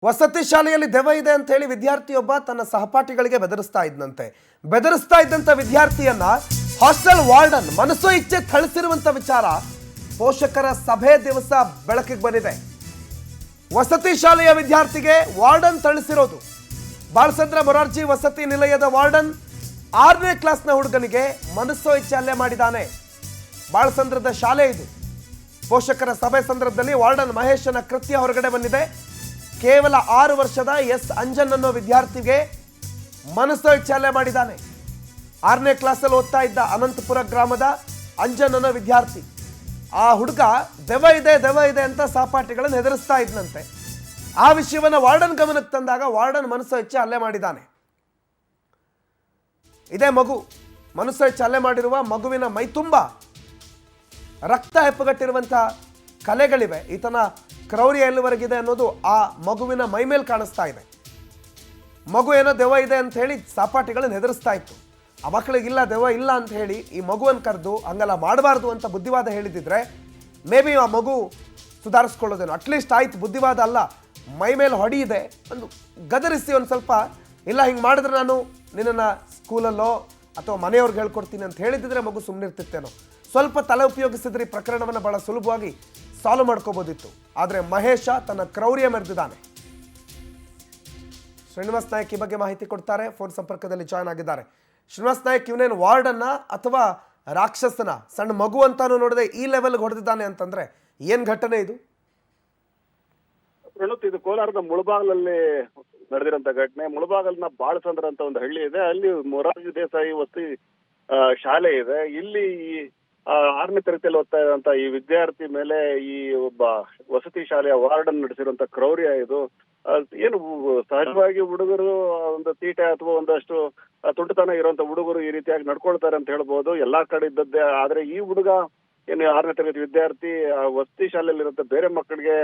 ವಸತಿ ಶಾಲೆಯಲ್ಲಿ ದೆವ್ವ ಇದೆ ಅಂತ ಹೇಳಿ ವಿದ್ಯಾರ್ಥಿಯೊಬ್ಬ ತನ್ನ ಸಹಪಾಠಿಗಳಿಗೆ ಬೆದರಿಸ್ತಾ ಇದ್ದಂತ ವಿದ್ಯಾರ್ಥಿಯನ್ನ ಹಾಸ್ಟೆಲ್ ವಾರ್ಡನ್ ಮನಸೋ ಇಚ್ಛೆ ಥಳಿಸಿರುವಂತ ವಿಚಾರ ಪೋಷಕರ ಸಭೆ ದಿವಸ ಬೆಳಕಿಗೆ ಬಂದಿದೆ. ವಸತಿ ಶಾಲೆಯ ವಿದ್ಯಾರ್ಥಿಗೆ ವಾರ್ಡನ್ ಥಳಿಸಿರೋದು. ಬಾಲಚಂದ್ರ ಮೊರಾರ್ಜಿ ವಸತಿ ನಿಲಯದ ವಾರ್ಡನ್ 6ನೇ ಕ್ಲಾಸ್ನ ಹುಡುಗನಿಗೆ ಮನಸೋ ಇಚ್ಛೆ ಹಲ್ಲೆ ಮಾಡಿದ್ದಾನೆ. ಬಾಲಚಂದ್ರದ ಶಾಲೆ ಇದು. ಪೋಷಕರ ಸಭೆ ಸಂದರ್ಭದಲ್ಲಿ ವಾರ್ಡನ್ ಮಹೇಶನ ಕೃತ್ಯ ಹೊರಗಡೆ ಬಂದಿದೆ. ಕೇವಲ 6 ವರ್ಷದ ಎಸ್ ಅಂಜನ್ ಅನ್ನೋ ವಿದ್ಯಾರ್ಥಿಗೆ ಮನಸೋ ಇಚ್ಛೆ ಹಲ್ಲೆ ಮಾಡಿದ್ದಾನೆ. 6ನೇ ಕ್ಲಾಸಲ್ಲಿ ಓದ್ತಾ ಇದ್ದ ಅನಂತಪುರ ಗ್ರಾಮದ ಅಂಜನ್ ಅನ್ನೋ ವಿದ್ಯಾರ್ಥಿ. ಆ ಹುಡುಗ ದೆವ್ವ ಇದೆ ಅಂತ ಸಹಪಾಠಿಗಳನ್ನು ಹೆದರಿಸ್ತಾ ಇದ್ನಂತೆ. ಆ ವಿಷಯವನ್ನು ವಾರ್ಡನ್ ಗಮನಕ್ಕೆ ತಂದಾಗ ವಾರ್ಡನ್ ಮನಸೋ ಇಚ್ಛೆ ಹಲ್ಲೆ ಮಾಡಿದ್ದಾನೆ. ಇದೇ ಮಗು ಮನಸೋ ಇಚ್ಛೆ ಹಲ್ಲೆ ಮಾಡಿರುವ ಮಗುವಿನ ಮೈ ತುಂಬ ರಕ್ತ ಹೆಪ್ಪುಗಟ್ಟಿರುವಂತಹ ಕಲೆಗಳಿವೆ. ಈತನ ಕ್ರೌರ್ಯ ಎಲ್ಲಿವರೆಗಿದೆ ಅನ್ನೋದು ಆ ಮಗುವಿನ ಮೈ ಮೇಲೆ ಕಾಣಿಸ್ತಾ ಇದೆ. ಮಗು ಏನೋ ದೆವ್ವ ಇದೆ ಅಂತ ಹೇಳಿ ಸಹಪಾಠಿಗಳನ್ನು ಹೆದರಿಸ್ತಾ ಇತ್ತು. ಆ ಮಕ್ಕಳಿಗಿಲ್ಲ ದೆವ್ವ ಇಲ್ಲ ಅಂತ ಹೇಳಿ ಈ ಮಗುವನ್ನು ಕರೆದು ಹಂಗೆಲ್ಲ ಮಾಡಬಾರ್ದು ಅಂತ ಬುದ್ಧಿವಾದ ಹೇಳಿದಿದ್ರೆ ಮೇ ಬಿ ಆ ಮಗು ಸುಧಾರಿಸ್ಕೊಳ್ಳೋದೇನೋ. ಅಟ್ಲೀಸ್ಟ್ ಆಯ್ತು, ಬುದ್ಧಿವಾದ ಅಲ್ಲ, ಮೈ ಮೇಲೆ ಹೊಡೆಯಿದೆ ಒಂದು ಗದರಿಸಿ ಒಂದು ಸ್ವಲ್ಪ ಇಲ್ಲ ಹಿಂಗೆ ಮಾಡಿದ್ರೆ ನಾನು ನಿನ್ನನ್ನು ಸ್ಕೂಲಲ್ಲೋ ಅಥವಾ ಮನೆಯವ್ರಿಗೆ ಹೇಳ್ಕೊಡ್ತೀನಿ ಅಂತ ಹೇಳಿದ್ರೆ ಮಗು ಸುಮ್ಮನಿರ್ತಿತ್ತೇನೋ. ಸ್ವಲ್ಪ ತಲೆ ಉಪಯೋಗಿಸಿದ್ರೆ ಈ ಪ್ರಕರಣವನ್ನು ಭಾಳ ಸುಲಭವಾಗಿ ಸಾಲ್ವ್ ಮಾಡ್ಕೋಬೋದಿತ್ತು. ಆದರೆ ಮಹೇಶ ತನ್ನ ಕ್ರೌರ್ಯ ಮೆರೆದಿದ್ದಾನೆ. ಶ್ರೀನಿವಾಸ್ ನಾಯಕ್ ಈ ಬಗ್ಗೆ ಮಾಹಿತಿ ಕೊಡ್ತಾರೆ. ಫೋನ್ ಸಂಪರ್ಕದಲ್ಲಿ ಜಾಯ್ನ್ ಆಗಿದ್ದಾರೆ. ಶ್ರೀನಿವಾಸ್ ನಾಯಕ್, ಇವನೇನು ವಾರ್ಡನ್ನ ಅಥವಾ ರಾಕ್ಷಸನ? ಸಣ್ಣ ಮಗು ಅಂತಾನು ನೋಡದೆ ಈ ಲೆವೆಲ್ಗೆ ಹೊಡೆದಿದ್ದಾನೆ ಅಂತಂದ್ರೆ ಏನ್ ಘಟನೆ ಇದು? ಇದು ಕೋಲಾರದ ಮುಳಬಾಗಲಲ್ಲಿ ನಡೆದಿರೋಂಥ ಘಟನೆ. ಮುಳಬಾಗಲ್ನ ಬಾಳಸಂದ್ರ ಅಂತ ಒಂದು ಹಳ್ಳಿ ಇದೆ. ಅಲ್ಲಿ ಮೊರಾರ್ಜಿ ದೇಸಾಯಿ ವಸತಿ ಶಾಲೆ ಇದೆ. ಇಲ್ಲಿ 6ನೇ ತರಗತಿಯಲ್ಲಿ ಓದ್ತಾ ಇರುವಂತ ಈ ವಿದ್ಯಾರ್ಥಿ ಮೇಲೆ ಈ ಒಬ್ಬ ವಸತಿ ಶಾಲೆಯ ವಾರ್ಡನ್ ನಡೆಸಿರುವಂತ ಕ್ರೌರ್ಯ ಇದು. ಏನು ಸಹಜವಾಗಿ ಹುಡುಗರು ಒಂದು ತೀಟೆ ಅಥವಾ ಒಂದಷ್ಟು ತುಂಟತನ ಇರುವಂತ ಹುಡುಗರು ಈ ರೀತಿಯಾಗಿ ನಡ್ಕೊಳ್ತಾರೆ ಅಂತ ಹೇಳ್ಬೋದು, ಎಲ್ಲಾ ಕಡೆ ಇದ್ದದ್ದೇ. ಆದ್ರೆ ಈ ಹುಡುಗ ಏನು 6ನೇ ತರಗತಿ ವಿದ್ಯಾರ್ಥಿ ವಸತಿ ಶಾಲೆಯಲ್ಲಿ ಇರುತ್ತೆ, ಬೇರೆ ಮಕ್ಕಳಿಗೆ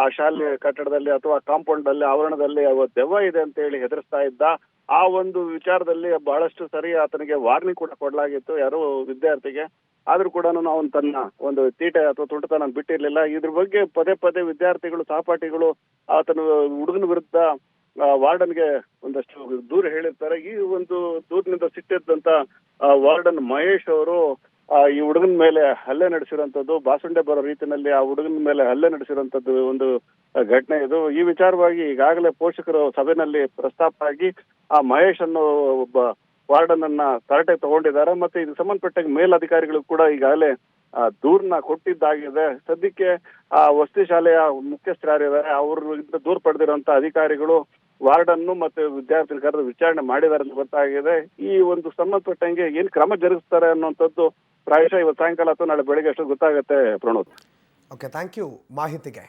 ಆ ಶಾಲೆ ಕಟ್ಟಡದಲ್ಲಿ ಅಥವಾ ಕಾಂಪೌಂಡ್ ಅಲ್ಲಿ ಆವರಣದಲ್ಲಿ ದೆವ್ವ ಇದೆ ಅಂತ ಹೇಳಿ ಹೆದರಿಸ್ತಾ ಇದ್ದ. ಆ ಒಂದು ವಿಚಾರದಲ್ಲಿ ಬಹಳಷ್ಟು ಸರಿ ಆತನಿಗೆ ವಾರ್ನಿಂಗ್ ಕೂಡ ಕೊಡಲಾಗಿತ್ತು ಯಾರು ವಿದ್ಯಾರ್ಥಿಗೆ. ಆದ್ರೂ ಕೂಡ ಅವನು ತನ್ನ ಒಂದು ತೀಟೆ ಅಥವಾ ತುಂಟತನ ಬಿಟ್ಟಿರ್ಲಿಲ್ಲ. ಇದ್ರ ಬಗ್ಗೆ ಪದೇ ಪದೇ ವಿದ್ಯಾರ್ಥಿಗಳು ಸಹಪಾಠಿಗಳು ಆತನ ಹುಡುಗನ ವಿರುದ್ಧ ವಾರ್ಡನ್ಗೆ ಒಂದಷ್ಟು ದೂರ ಹೇಳಿರ್ತಾರೆ. ಈ ಒಂದು ದೂರಿನಿಂದ ಸಿಟ್ಟಿದ್ದಂತ ವಾರ್ಡನ್ ಮಹೇಶ್ ಅವರು ಈ ಹುಡುಗನ ಮೇಲೆ ಹಲ್ಲೆ ನಡೆಸಿರುವಂತದ್ದು, ಬಾಸುಂಡೆ ಬರೋ ರೀತಿಯಲ್ಲಿ ಆ ಹುಡುಗನ ಮೇಲೆ ಹಲ್ಲೆ ನಡೆಸಿರುವಂತದ್ದು ಒಂದು ಘಟನೆ ಇದು. ಈ ವಿಚಾರವಾಗಿ ಈಗಾಗಲೇ ಪೋಷಕರು ಸಭೆಯಲ್ಲಿ ಪ್ರಸ್ತಾಪ ಆಗಿ ಆ ಮಹೇಶ್ ಅನ್ನೋ ಒಬ್ಬ ವಾರ್ಡನ್ ಅನ್ನ ತರಟೆ ತಗೊಂಡಿದ್ದಾರೆ. ಮತ್ತೆ ಇದಕ್ಕೆ ಸಂಬಂಧಪಟ್ಟ ಮೇಲಧಿಕಾರಿಗಳು ಕೂಡ ಈಗಾಗಲೇ ದೂರನ್ನ ಕೊಟ್ಟಿದ್ದಾಗಿದೆ. ಸದ್ಯಕ್ಕೆ ಆ ವಸತಿ ಶಾಲೆಯ ಮುಖ್ಯಸ್ಥರು ಯಾರಿದ್ದಾರೆ ಅವ್ರಿಂದ ದೂರ ಪಡೆದಿರುವಂತ ಅಧಿಕಾರಿಗಳು ವಾರ್ಡನ್ನು ಮತ್ತೆ ವಿದ್ಯಾರ್ಥಿಗಳ ಕರೆದು ವಿಚಾರಣೆ ಮಾಡಿದ್ದಾರೆ ಅಂತ ಗೊತ್ತಾಗಿದೆ. ಈ ಒಂದು ಸಂಬಂಧಪಟ್ಟಂಗೆ ಏನ್ ಕ್ರಮ ಜರುಗಿಸ್ತಾರೆ ಅನ್ನುವಂಥದ್ದು ಪ್ರಾಯಶಃ ಇವತ್ತು ಸಾಯಂಕಾಲ ಅಥವಾ ನಾಳೆ ಬೆಳಿಗ್ಗೆ ಅಷ್ಟು ಗೊತ್ತಾಗುತ್ತೆ. ಪ್ರಣೋದ್, ಓಕೆ, ಥ್ಯಾಂಕ್ ಯು ಮಾಹಿತಿಗೆ.